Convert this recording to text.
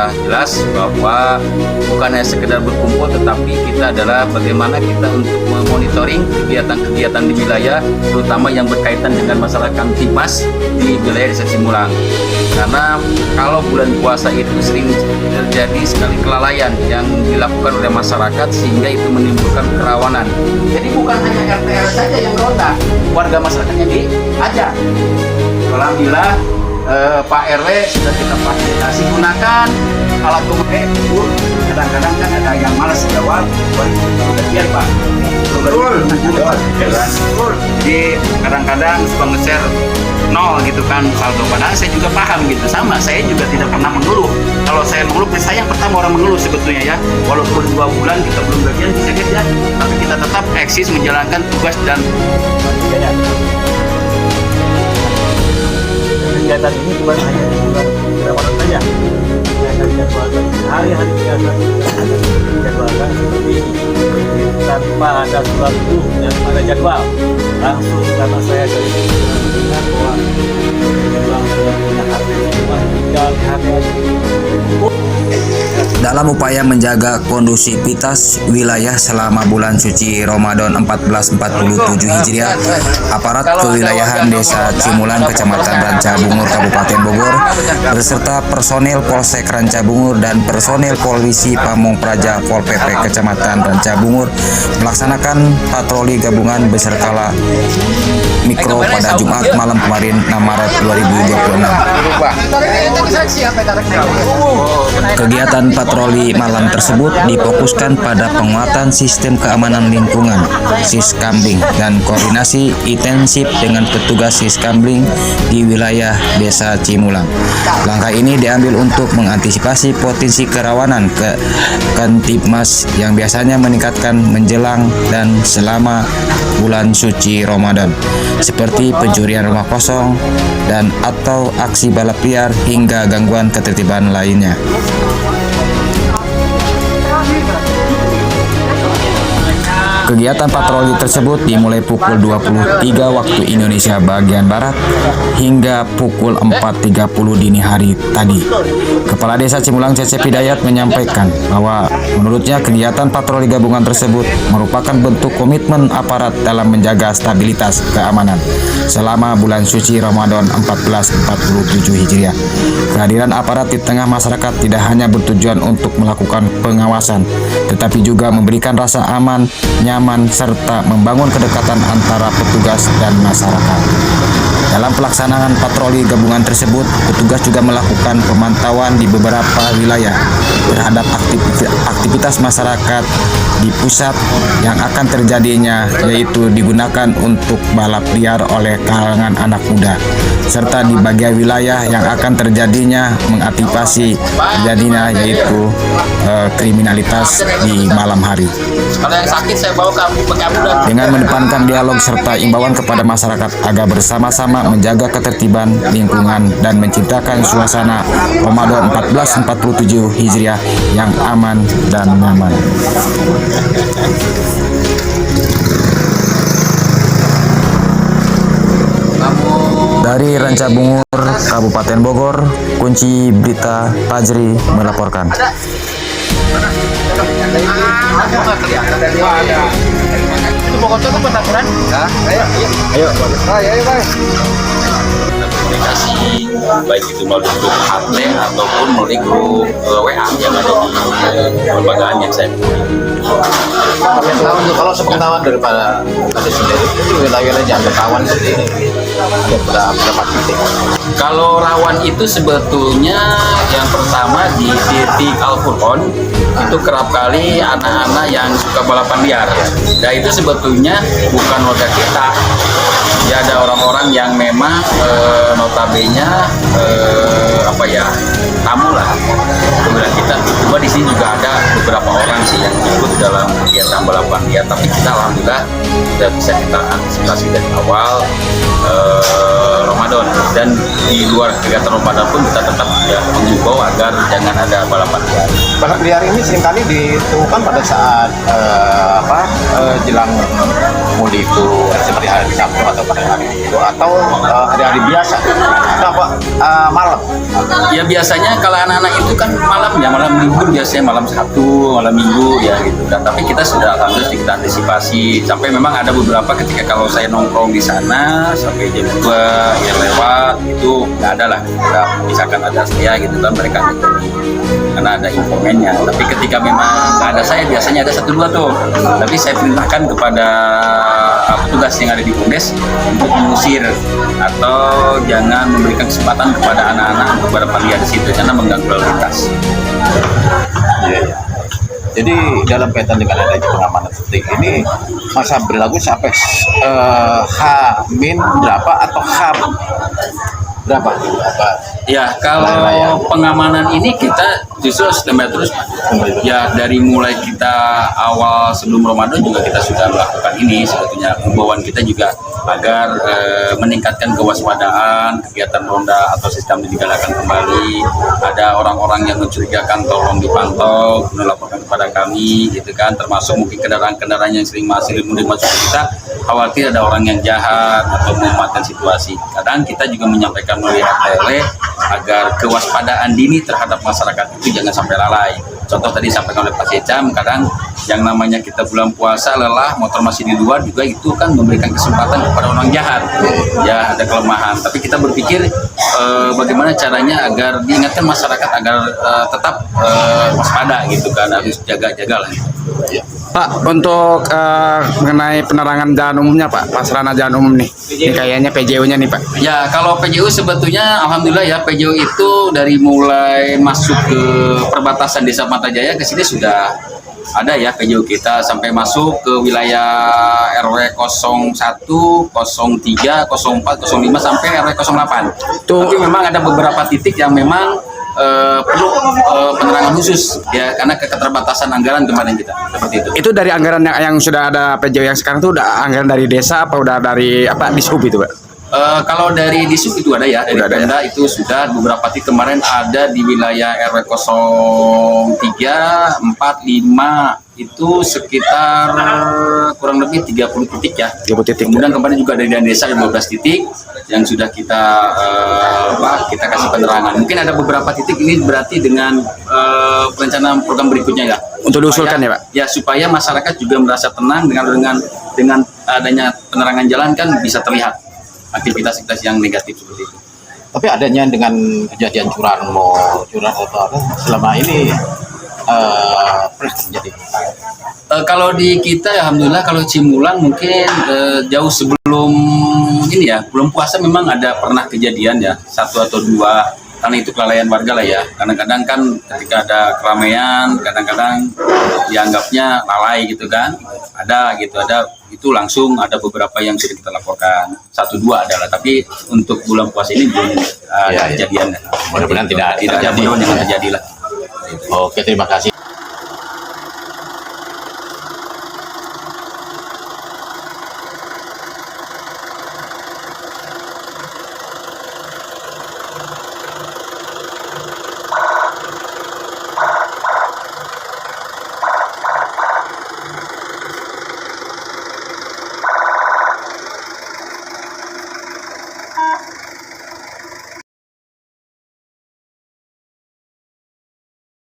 sudah jelas bahwa bukan hanya sekedar berkumpul, tetapi kita adalah bagaimana kita untuk memonitoring kegiatan-kegiatan di wilayah, terutama yang berkaitan dengan masalah Kamtibmas di wilayah Desa Cimulang. Karena kalau bulan puasa itu sering terjadi sekali kelalaian yang dilakukan oleh masyarakat sehingga itu menimbulkan kerawanan. Jadi bukan hanya RT saja yang ronda, warga masyarakatnya diajak. Alhamdulillah Pak RW sudah kita fasilitasi gunakan alat komunikasi. Kadang-kadang kan ada yang malas jawab, bagian Pak. Jadi kadang-kadang suka nge-share nol gitu kan saldo. Padahal saya juga paham gitu, sama saya juga tidak pernah mengeluh. Kalau saya mengeluh, saya yang pertama orang mengeluh sebetulnya ya. Walaupun 2 bulan kita belum gajian bisa kerja, tapi kita tetap eksis menjalankan tugas dan kegiatan ini bukan hanya di bulan Ramadan saja. Kita jadwalkan hari-hari biasa, jadwalkan seperti ini. Jadi, tanpa ada surat tuh yang ada jadwal, langsung karena saya dari mendengar bahwa jadwal punya HP cuma tinggal HP. Dalam upaya menjaga kondusivitas wilayah selama bulan suci Ramadan 1447 Hijriah, aparat kewilayahan Desa Cimulang, Kecamatan Rancabungur, Kabupaten Bogor, beserta personil Polsek Rancabungur dan personil Polisi Pamong Praja Pol PP Kecamatan Rancabungur melaksanakan patroli gabungan berskala mikro pada Jumat malam kemarin 6 Maret 2026. Kegiatan patroli malam tersebut difokuskan pada penguatan sistem keamanan lingkungan Siskambling dan koordinasi intensif dengan petugas Siskambling di wilayah Desa Cimulang. Langkah ini diambil untuk mengantisipasi potensi kerawanan ke Kamtibmas yang biasanya meningkatkan menjelang dan selama bulan suci Ramadan, seperti pencurian rumah kosong dan atau aksi balap liar hingga gangguan ketertiban lainnya. Kegiatan patroli tersebut dimulai pukul 23 waktu Indonesia bagian Barat hingga pukul 4.30 dini hari tadi. Kepala Desa Cimulang Cecep Hidayat menyampaikan bahwa menurutnya kegiatan patroli gabungan tersebut merupakan bentuk komitmen aparat dalam menjaga stabilitas keamanan selama bulan suci Ramadan 1447 Hijriah. Kehadiran aparat di tengah masyarakat tidak hanya bertujuan untuk melakukan pengawasan, tetapi juga memberikan rasa aman, nyaman, serta membangun kedekatan antara petugas dan masyarakat. Dalam pelaksanaan patroli gabungan tersebut, petugas juga melakukan pemantauan di beberapa wilayah terhadap aktivitas masyarakat di pusat yang akan terjadinya, yaitu digunakan untuk balap liar oleh kalangan anak muda, serta di bagian wilayah yang akan terjadinya mengantisipasi terjadinya, yaitu kriminalitas di malam hari. Kalau yang sakit saya bawa ke ambulans. Dengan mendepankan dialog serta imbauan kepada masyarakat agar bersama-sama menjaga ketertiban lingkungan dan menciptakan suasana Ramadan 1447 Hijriah yang aman dan nyaman. Dari Rancabungur, Kabupaten Bogor, Kunci Berita Fajri melaporkan. Itu pokoknya itu peraturan. Ayo. Komunikasi baik itu melalui grup HT ataupun melalui grup WA yang ada di kelembagaan yang saya Kalau sepengetahuan daripada tadi sendiri itu wilayah yang ketahuan sendiri ada berapa titik? Kalau rawan itu sebetulnya yang pertama di titik Al-Furqon itu kerap kali anak-anak yang suka balapan liar. Dan itu sebetulnya bukan warga kita. Ya ada orang-orang yang memang notabene tamu lah. Kemudian kita cuma di sini juga ada beberapa orang sih yang ikut dalam kegiatan balapan liar. Tapi kita alhamdulillah sudah bisa kita antisipasi dari awal Ramadan, dan di luar kegiatan Ramadan pun kita tetap mengimbau agar jangan ada balapan liar. Balap liar ini seringkali ditemukan pada saat jelang mudik itu seperti hari Sabtu atau pada hari itu atau hari-hari biasa apa malam? Ya biasanya kalau anak-anak itu kan malam ya, malam libur biasanya malam Sabtu, malam Minggu ya gitu kan. Tapi kita sudah alhamdulillah kita antisipasi sampai memang ada beberapa ketika kalau saya nongkrong di sana sampai jam 2 ya lewat itu nggak ada lah. Nggak, misalkan ada saya gitu kan mereka gitu. Karena ada informannya. Tapi ketika memang nggak ada saya biasanya ada 1-2 tuh. Tapi saya perintahkan kepada petugas yang ada di Bumdes untuk mengusir atau jangan memberikan kesempatan kepada anak-anak untuk berpergian di situ karena mengganggu lalu lintas. Iya, iya. Jadi dalam kaitan dengan adanya pengamanan seperti ini masa berlaku sampai H-min berapa atau H berapa? Ya, kalau pengamanan ini kita justru sudah terus ya dari mulai kita awal sebelum Ramadan juga kita sudah melakukan ini sebetulnya himbauan kita juga agar meningkatkan kewaspadaan kegiatan ronda atau sistem digalakan kembali. Ada orang-orang yang mencurigakan tolong dipantau, melaporkan kepada kami gitu kan, termasuk mungkin kendaraan-kendaraan yang sering masuk ke kita, khawatir ada orang yang jahat atau memanfaatkan situasi. Kadang kita juga menyampaikan melalui tele agar kewaspadaan dini terhadap masyarakat itu jangan sampai lalai. Contoh tadi sampaikan oleh Pak Secam, kadang yang namanya kita bulan puasa lelah, motor masih di luar juga itu kan memberikan kesempatan kepada orang jahat. Ya ada kelemahan. Tapi kita berpikir bagaimana caranya agar diingatkan masyarakat agar tetap waspada gitu kan, harus jaga-jaga lah. Pak, untuk mengenai penerangan jalan umumnya Pak, sarana jalan umum nih, ini kayaknya PJU-nya nih Pak. Ya, kalau PJU sebetulnya alhamdulillah ya, PJU itu dari mulai masuk ke perbatasan Desa Matajaya ke sini sudah ada ya PJU kita sampai masuk ke wilayah RW 01, 03, 04, 05 sampai RW 08. Tapi memang ada beberapa titik yang memang perlu penerangan khusus ya karena keterbatasan anggaran kemarin kita seperti itu. Itu dari anggaran yang sudah ada PJU yang sekarang itu udah anggaran dari desa apa udah dari apa Dishub itu Pak? Kalau dari Dishub itu ada ya, dari Pemda itu sudah beberapa titik kemarin ada di wilayah RW 03, 4, 5 itu sekitar kurang lebih 30 titik ya. 30 titik. Kemudian kemarin juga dari desa 15 titik yang sudah kita kita kasih penerangan. Mungkin ada beberapa titik ini berarti dengan perencanaan program berikutnya ya. Untuk diusulkan ya Pak? Ya supaya masyarakat juga merasa tenang dengan adanya penerangan jalan kan bisa terlihat aktivitas-aktivitas yang negatif seperti itu. Tapi adanya dengan kejadian curanmor, atau apa selama ini pernah terjadi? Kalau di kita ya alhamdulillah, kalau Cimulang mungkin jauh sebelum ini ya, belum puasa memang ada pernah kejadian ya, 1 atau 2, karena itu kelalaian warga lah ya. Kadang-kadang kan ketika ada keramaian, kadang-kadang dianggapnya lalai gitu kan, ada itu langsung ada beberapa yang sudah kita laporkan, 1-2 adalah, tapi untuk bulan puasa ini belum ada kejadian. Mudah-mudahan tidak terjadi. Mudah-mudahan jangan terjadi lah. Oke, terima kasih.